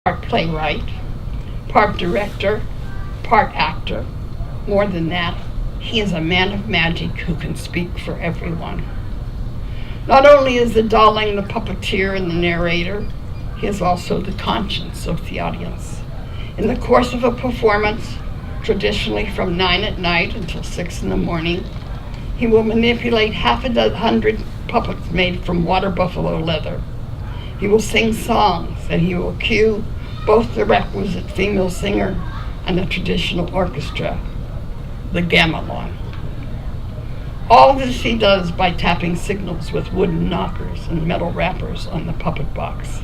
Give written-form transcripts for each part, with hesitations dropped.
part playwright, part director, part actor. More than that, he is a man of magic who can speak for everyone. Not only is the Darling the puppeteer and the narrator, he is also the conscience of the audience. In the course of a performance, traditionally from 9 at night until 6 in the morning, he will manipulate half a hundred puppets made from water buffalo leather. He will sing songs, and he will cue both the requisite female singer and a traditional orchestra, the gamelan. All this he does by tapping signals with wooden knockers and metal wrappers on the puppet box.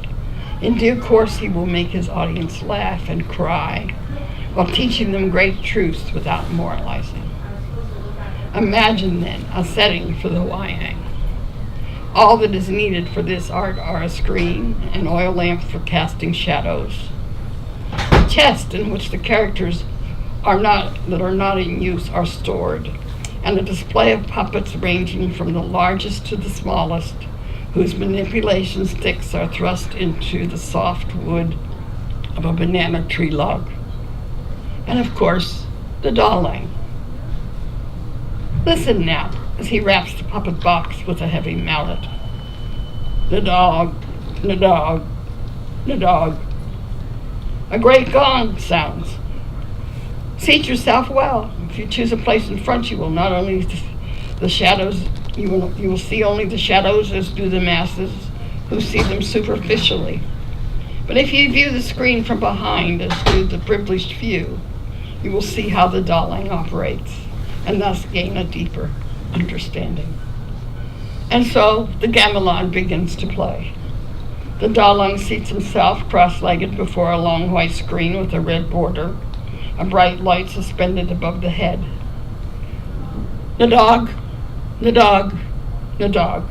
In due course, he will make his audience laugh and cry while teaching them great truths without moralizing. Imagine then a setting for the wayang. All that is needed for this art are a screen, an oil lamp for casting shadows, a chest in which the characters that are not in use are stored, and a display of puppets ranging from the largest to the smallest, whose manipulation sticks are thrust into the soft wood of a banana tree log. And of course, the Darling. Listen now, as he raps the puppet box with a heavy mallet. The dog, the dog, the dog. A great gong sounds. Seat yourself well. If you choose a place in front, you will not only the shadows, you will see only the shadows as do the masses who see them superficially. But if you view the screen from behind as do the privileged few, you will see how the Darling operates, and thus gain a deeper understanding. And so the gamelan begins to play. The Darling seats himself cross-legged before a long white screen with a red border, a bright light suspended above the head. The dog, the dog, the dog.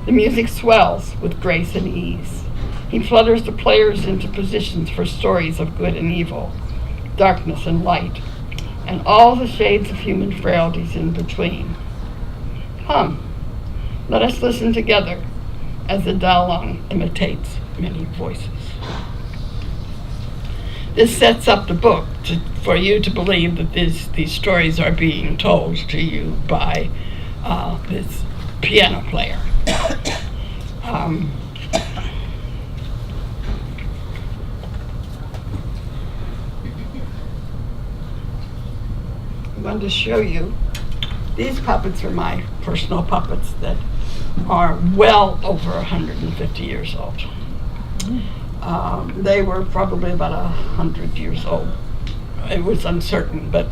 The music swells with grace and ease. He flutters the players into positions for stories of good and evil, darkness and light, and all the shades of human frailties in between. Come, let us listen together as the Darling imitates many voices. This sets up the book for you to believe that these stories are being told to you by this piano player. I'm going to show you. These puppets are my personal puppets that are well over 150 years old. They were probably about 100 years old. It was uncertain, but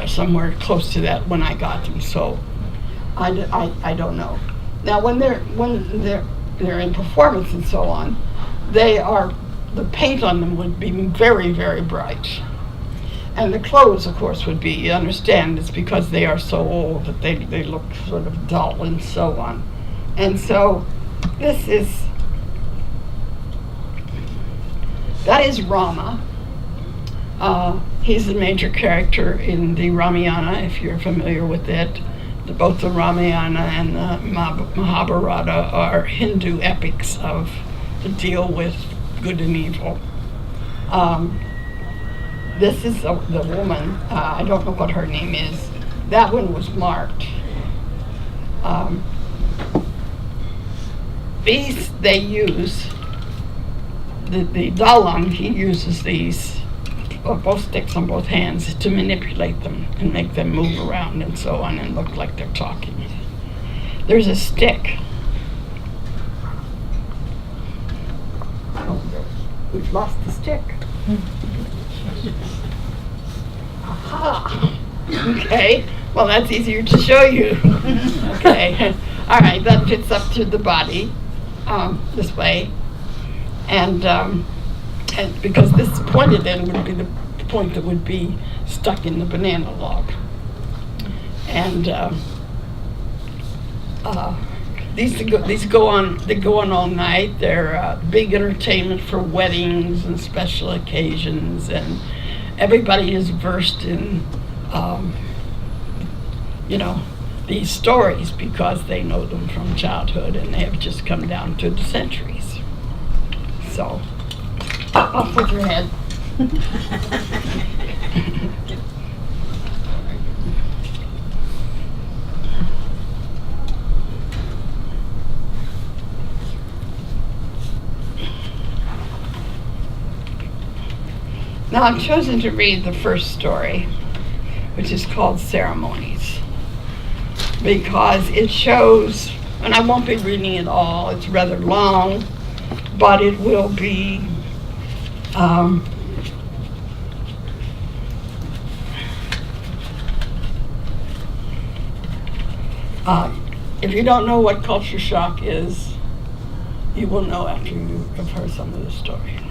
somewhere close to that when I got them. So I don't know. Now when they're in performance and so on, the paint on them would be very, very bright. And the clothes, of course, would be, you understand, it's because they are so old that they look sort of dull and so on. And so that is Rama. He's the major character in the Ramayana, if you're familiar with it. Both the Ramayana and the Mahabharata are Hindu epics that deal with good and evil. This is the woman. I don't know what her name is. That one was marked. These they use. The Darling, he uses these, both sticks on both hands, to manipulate them and make them move around and so on and look like they're talking. There's a stick. Oh, we've lost the stick. Aha! Okay, well that's easier to show you. Okay, all right, that fits up to the body this way. And because this pointed end would be the point that would be stuck in the banana log. And these go on all night. They're big entertainment for weddings and special occasions, and everybody is versed in these stories because they know them from childhood and they have just come down through the centuries. so. Off with your head. Now I've chosen to read the first story, which is called Ceremonies, because it shows, and I won't be reading it all, it's rather long, but it will be if you don't know what culture shock is, you will know after you have heard some of the story.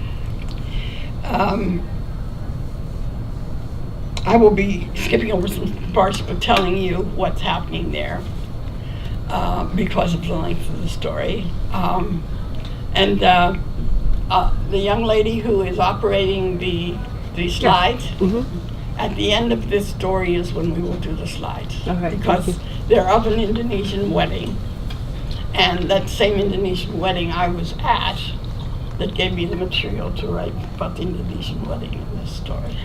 I will be skipping over some parts but telling you what's happening there because of the length of the story. The young lady who is operating the slides, at the end of this story is when we will do the slides. Okay, because they're of an Indonesian wedding, and that same Indonesian wedding I was at that gave me the material to write about the Indonesian wedding in this story.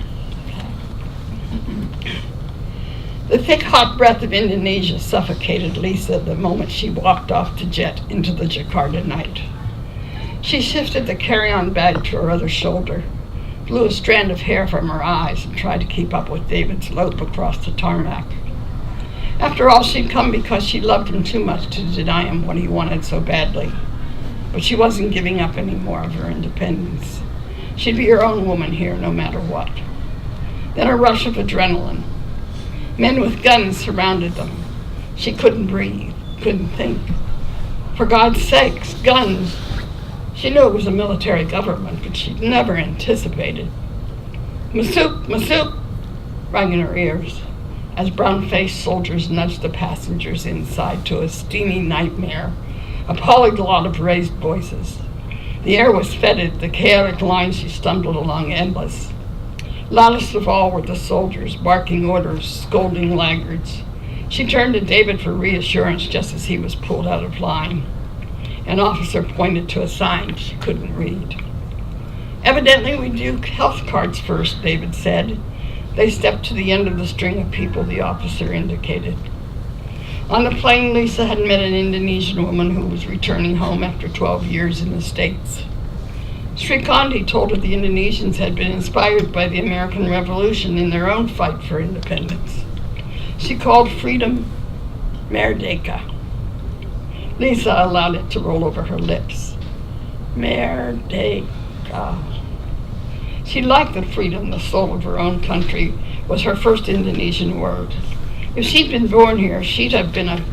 The thick, hot breath of Indonesia suffocated Lisa the moment she walked off to jet into the Jakarta night. She shifted the carry-on bag to her other shoulder, blew a strand of hair from her eyes, and tried to keep up with David's lope across the tarmac. After all, she'd come because she loved him too much to deny him what he wanted so badly. But she wasn't giving up any more of her independence. She'd be her own woman here, no matter what. Then a rush of adrenaline. Men with guns surrounded them. She couldn't breathe, couldn't think. For God's sakes, guns! She knew it was a military government, but she'd never anticipated. Masuk, Masuk, rang in her ears as brown-faced soldiers nudged the passengers inside to a steamy nightmare, a polyglot of raised voices. The air was fetid, the chaotic lines she stumbled along endless. Loudest of all were the soldiers, barking orders, scolding laggards. She turned to David for reassurance just as he was pulled out of line. An officer pointed to a sign she couldn't read. Evidently we do health cards first, David said. They stepped to the end of the string of people the officer indicated. On the plane, Lisa had met an Indonesian woman who was returning home after 12 years in the States. Sri Kandi told her the Indonesians had been inspired by the American Revolution in their own fight for independence. She called freedom Merdeka. Lisa allowed it to roll over her lips. Merdeka. She liked the freedom, the soul of her own country was her first Indonesian word. If she'd been born here, she'd have been a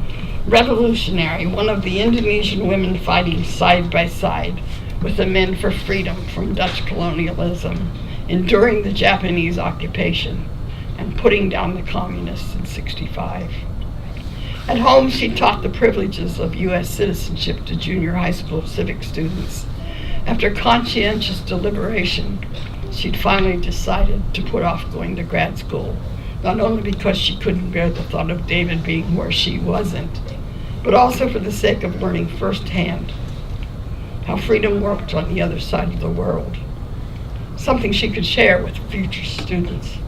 revolutionary, one of the Indonesian women fighting side by side with the men for freedom from Dutch colonialism, enduring the Japanese occupation, and putting down the communists in '65. At home, she taught the privileges of U.S. citizenship to junior high school civic students. After conscientious deliberation, she'd finally decided to put off going to grad school, not only because she couldn't bear the thought of David being where she wasn't, but also for the sake of learning firsthand how freedom worked on the other side of the world, something she could share with future students.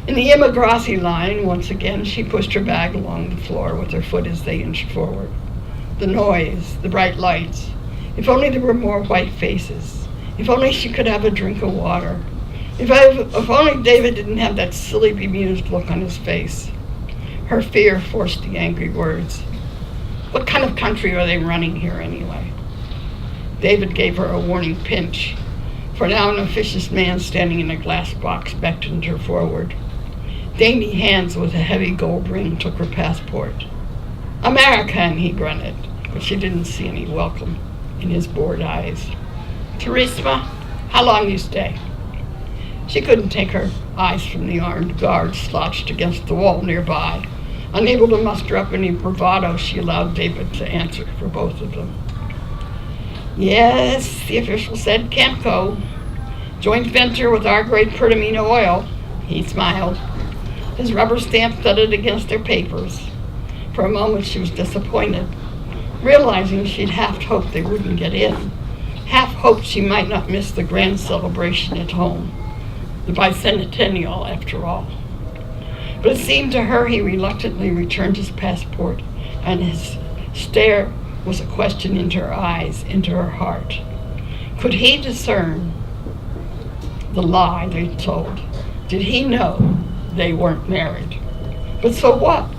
In the Imigrasi line, once again, she pushed her bag along the floor with her foot as they inched forward. The noise, the bright lights. If only there were more white faces. If only she could have a drink of water. If only David didn't have that silly, bemused look on his face. Her fear forced the angry words. What kind of country are they running here anyway? David gave her a warning pinch, for now an officious man standing in a glass box beckoned her forward. Dainty hands with a heavy gold ring took her passport. American, he grunted, but she didn't see any welcome in his bored eyes. Turisma, how long you stay? She couldn't take her eyes from the armed guard slouched against the wall nearby. Unable to muster up any bravado, she allowed David to answer for both of them. Yes, the official said, Campco. Joint venture with our great Pertamina Oil. He smiled. His rubber stamp thudded against their papers. For a moment she was disappointed, realizing she'd half hoped they wouldn't get in. half hoped she might not miss the grand celebration at home, the bicentennial after all. But it seemed to her he reluctantly returned his passport, and his stare was a question into her eyes, into her heart. Could he discern the lie they told? Did he know they weren't married? But so what?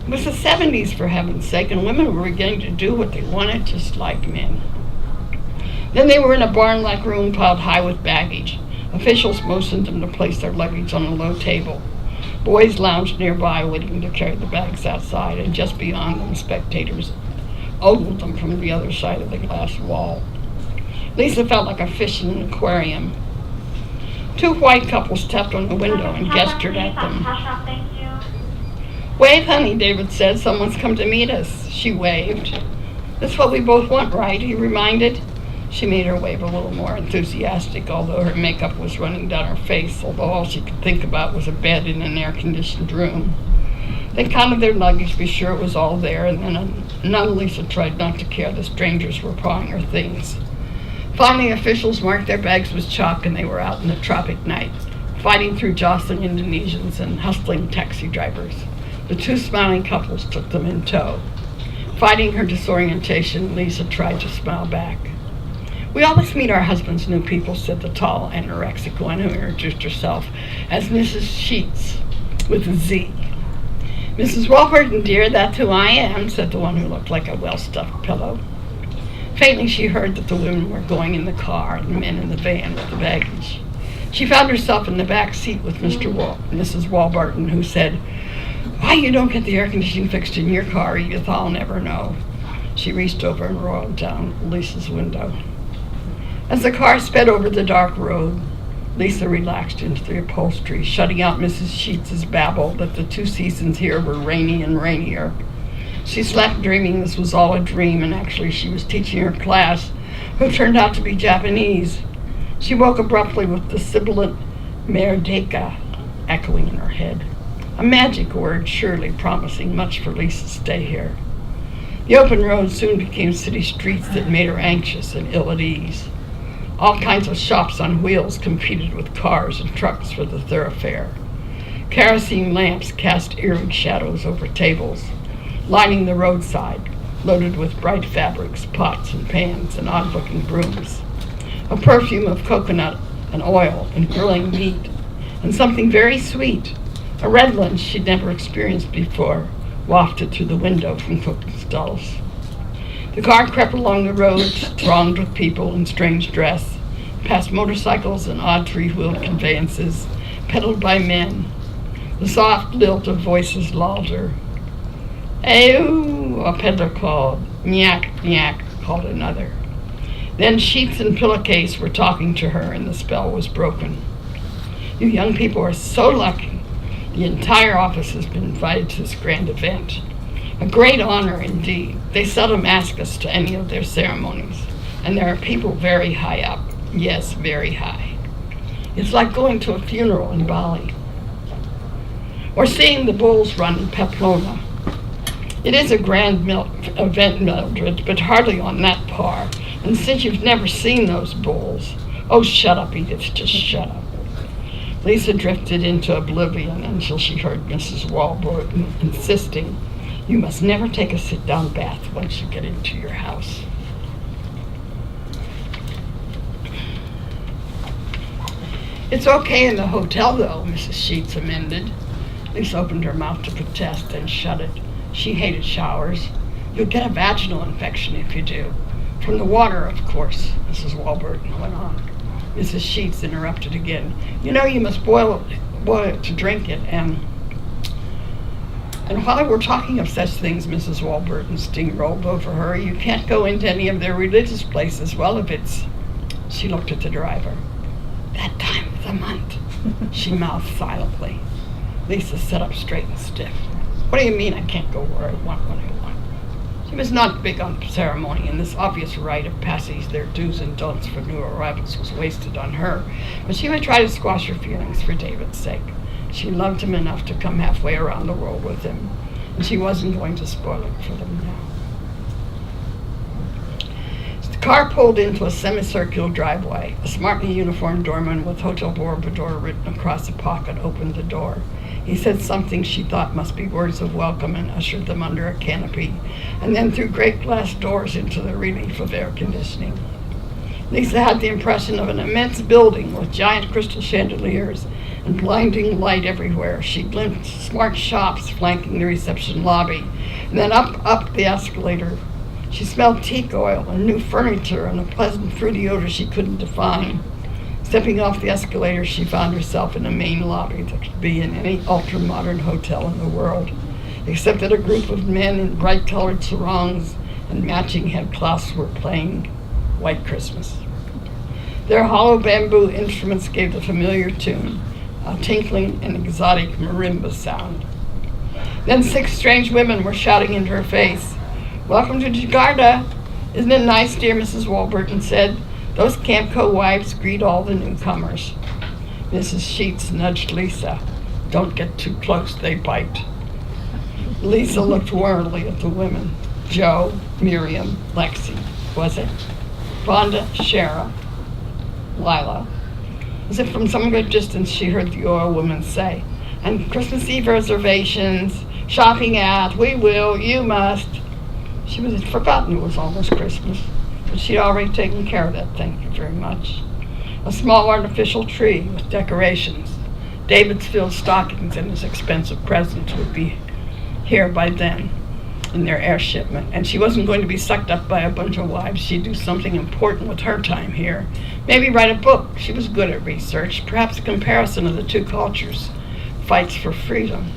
It was the 70s, for heaven's sake, and women were beginning to do what they wanted, just like men. Then they were in a barn-like room piled high with baggage. Officials motioned them to place their luggage on a low table. Boys lounged nearby, waiting to carry the bags outside, and just beyond them, spectators ogled them from the other side of the glass wall. Lisa felt like a fish in an aquarium. Two white couples tapped on the window and gestured at them. "Wave, honey," David said. "Someone's come to meet us." She waved. "That's what we both want, right?" he reminded. She made her wave a little more enthusiastic, although her makeup was running down her face, although all she could think about was a bed in an air-conditioned room. They counted their luggage to be sure it was all there, and then Lisa tried not to care the strangers were pawing her things. Finally, officials marked their bags with chalk, and they were out in the tropic night, fighting through jostling Indonesians and hustling taxi drivers. The two smiling couples took them in tow. Fighting her disorientation, Lisa tried to smile back. "We always meet our husband's new people," said the tall anorexic one, who introduced herself as Mrs. Sheets, with a Z. "Mrs. Warburton, dear, that's who I am," said the one who looked like a well-stuffed pillow. Faintly she heard that the women were going in the car and the men in the van with the baggage. She found herself in the back seat with Mrs. Warburton, who said, "Why you don't get the air conditioning fixed in your car, Edith, I'll never know." She reached over and rolled down Lisa's window. As the car sped over the dark road, Lisa relaxed into the upholstery, shutting out Mrs. Sheets's babble that the 2 seasons here were rainy and rainier. She slept dreaming this was all a dream, and actually she was teaching her class, who turned out to be Japanese. She woke abruptly with the sibilant merdeka echoing in her head. A magic word, surely promising much for Lisa's stay here. The open road soon became city streets that made her anxious and ill at ease. All kinds of shops on wheels competed with cars and trucks for the thoroughfare. Kerosene lamps cast eerie shadows over tables, lining the roadside, loaded with bright fabrics, pots and pans, and odd-looking brooms. A perfume of coconut and oil and grilling meat, and something very sweet, a redolence she'd never experienced before, wafted through the window from cooking stalls. The car crept along the roads, thronged with people in strange dress, past motorcycles and odd three-wheeled conveyances, pedaled by men. The soft lilt of voices lulled her. "Ew," a peddler called. "Nyak, nyak," called another. Then Sheets and Pillowcase were talking to her, and the spell was broken. "You young people are so lucky. The entire office has been invited to this grand event. A great honor indeed. They seldom ask us to any of their ceremonies, and there are people very high up. Yes, very high. It's like going to a funeral in Bali, or seeing the bulls run in Pamplona. It is a grand event, Mildred, but hardly on that par. And since you've never seen those bulls..." "Oh, shut up, Edith, just shut up." Lisa drifted into oblivion until she heard Mrs. Warburton insisting, "You must never take a sit-down bath once you get into your house." "It's okay in the hotel, though," Mrs. Sheets amended. Lisa opened her mouth to protest, then shut it. She hated showers. "You'll get a vaginal infection if you do. From the water, of course," Mrs. Warburton went on. Mrs. Sheets interrupted again. "You know you must boil it to drink it, and while we're talking of such things," Mrs. Warburton steamrolled over her, "you can't go into any of their religious places. Well, if it's..." She looked at the driver. "That time of the month," she mouthed silently. Lisa sat up straight and stiff. "What do you mean I can't go where I want when I want?" She was not big on ceremony, and this obvious rite of passage, their do's and don'ts for new arrivals, was wasted on her, but she would try to squash her feelings for David's sake. She loved him enough to come halfway around the world with him, and she wasn't going to spoil it for them now. car pulled into a semicircular driveway. A smartly uniformed doorman with Hotel Borobudur written across the pocket opened the door. He said something she thought must be words of welcome and ushered them under a canopy, and then through great glass doors into the relief of air conditioning. Lisa had the impression of an immense building with giant crystal chandeliers and blinding light everywhere. She glimpsed smart shops flanking the reception lobby, and then up the escalator. She smelled teak oil and new furniture and a pleasant fruity odor she couldn't define. Stepping off the escalator, she found herself in a main lobby that could be in any ultra-modern hotel in the world, except that a group of men in bright-colored sarongs and matching headcloths were playing White Christmas. Their hollow bamboo instruments gave the familiar tune, a tinkling and exotic marimba sound. Then 6 strange women were shouting into her face, "Welcome to Jakarta. Isn't it nice, dear?" Mrs. Warburton said. "Those Camco wives greet all the newcomers." Mrs. Sheets nudged Lisa. "Don't get too close, they bite." Lisa looked warily at the women. Joe, Miriam, Lexi, was it? Vonda, Shara, Lila. As if from some good distance she heard the oil woman say, "And Christmas Eve reservations, shopping at, we will, you must." She had forgotten it was almost Christmas, but she'd already taken care of that, thank you very much. A small artificial tree with decorations. David's filled stockings and his expensive presents would be here by then in their air shipment, and she wasn't going to be sucked up by a bunch of wives. She'd do something important with her time here. Maybe write a book. She was good at research, perhaps a comparison of the two cultures, fights for freedom.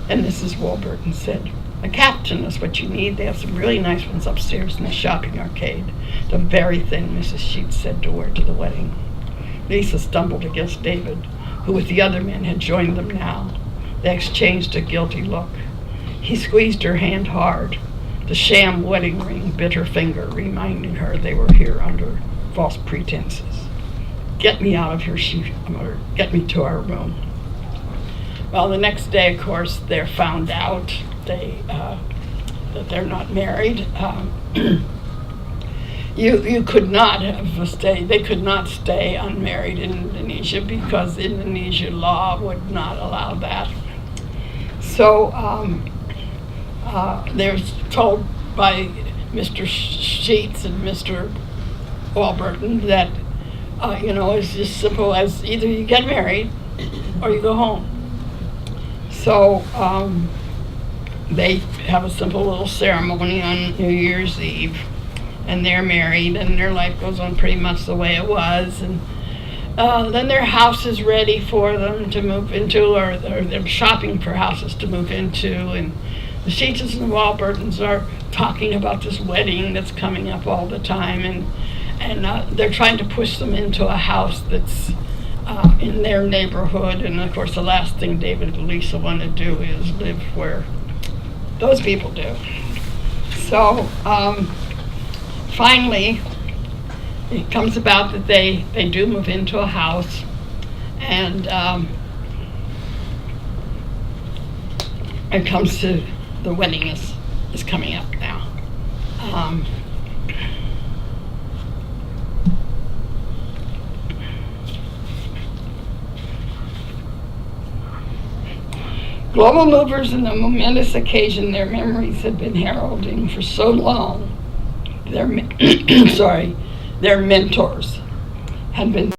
And Mrs. Warburton said, "A captain is what you need. They have some really nice ones upstairs in the shopping arcade." The very thing Mrs. Sheets said to wear to the wedding. Lisa stumbled against David, who with the other men had joined them now. They exchanged a guilty look. He squeezed her hand hard. The sham wedding ring bit her finger, reminding her they were here under false pretenses. "Get me out of here," she muttered. "Get me to our room." Well, the next day, of course, they're found out that they're not married. You could not have stayed. They could not stay unmarried in Indonesia because Indonesia law would not allow that. So they're told by Mr. Sheets and Mr. Warburton that it's just simple as either you get married or you go home. So they have a simple little ceremony on New Year's Eve, and they're married, and their life goes on pretty much the way it was. And then their house is ready for them to move into, or they're shopping for houses to move into, and the Sheets and the Warburtons are talking about this wedding that's coming up all the time, and they're trying to push them into a house that's in their neighborhood. And of course the last thing David and Lisa want to do is live where those people do. So finally it comes about that they do move into a house, and it comes to the wedding is coming up now. Global movers and the momentous occasion their memories had been heralding for so long. Their mentors had been